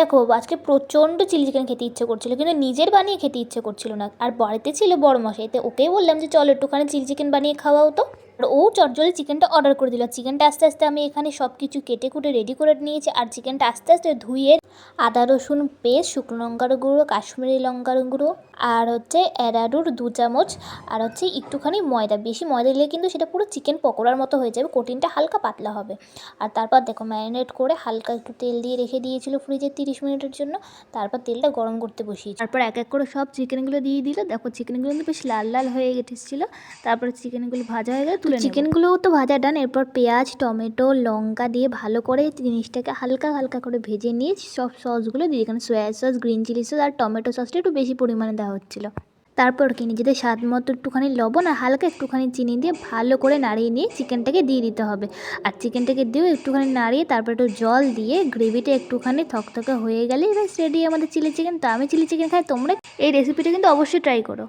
দেখো আজকে প্রচণ্ড চিলি চিকেন খেতে ইচ্ছে করছিলো, কিন্তু নিজের বানিয়ে খেতে ইচ্ছে করছিল না। আর বাড়িতে ছিল বড় মশাইতে, ওকেই বললাম যে চলো একটুখানি চিলি চিকেন বানিয়ে খাওয়াও তো। আর ও চটজলদি চিকেনটা অর্ডার করে দিল। চিকেনটা আস্তে আস্তে আমি এখানে সব কিছু কেটে কুটে রেডি করে নিয়েছি। আর চিকেনটা আস্তে আস্তে ধুয়ে আদা রসুন পেস্ট, শুকনো লঙ্কার গুঁড়ো, কাশ্মীরি লঙ্কার গুঁড়ো, আর হচ্ছে অ্যারারুট 2 চামচ, আর হচ্ছে একটুখানি ময়দা। বেশি ময়দা দিলে কিন্তু সেটা পুরো চিকেন পকোড়ার মতো হয়ে যাবে, কোটিংটা হালকা পাতলা হবে। আর তারপর দেখো ম্যারিনেট করে হালকা একটু তেল দিয়ে রেখে দিয়েছিল ফ্রিজে 30 মিনিটের জন্য। তারপর তেলটা গরম করতে বসিয়েছি। তারপর এক এক করে সব চিকেনগুলো দিয়ে দিল। দেখো চিকেনগুলো কিন্তু বেশ লাল লাল হয়ে গেছিলো। তারপরে চিকেনগুলো ভাজা হয়ে গেলে তুলে চিকেনগুলোও তো ভাজা ডান। এরপর পেঁয়াজ টমেটো লঙ্কা দিয়ে ভালো করে জিনিসটাকে হালকা হালকা করে ভেজে নিয়ে সব সসগুলো দিয়ে, এখানে soya sauce, green chilli sauce আর টমেটো সসটা একটু বেশি পরিমাণে দেওয়া হচ্ছিলো। তারপর কি নিজেদের স্বাদ মতো একটুখানি লবণ আর হালকা একটুখানি চিনি দিয়ে ভালো করে নাড়িয়ে নিয়ে চিকেনটাকে দিয়ে দিতে হবে। আর চিকেনটাকে দিয়েও একটুখানি নাড়িয়ে তারপর একটু জল দিয়ে গ্রেভিটা একটুখানি থকথকে হয়ে গেলে এবার রেডি আমাদের চিলি চিকেন। তো আমি চিলি চিকেন খাই, তোমরা এই রেসিপিটা কিন্তু অবশ্যই ট্রাই করো।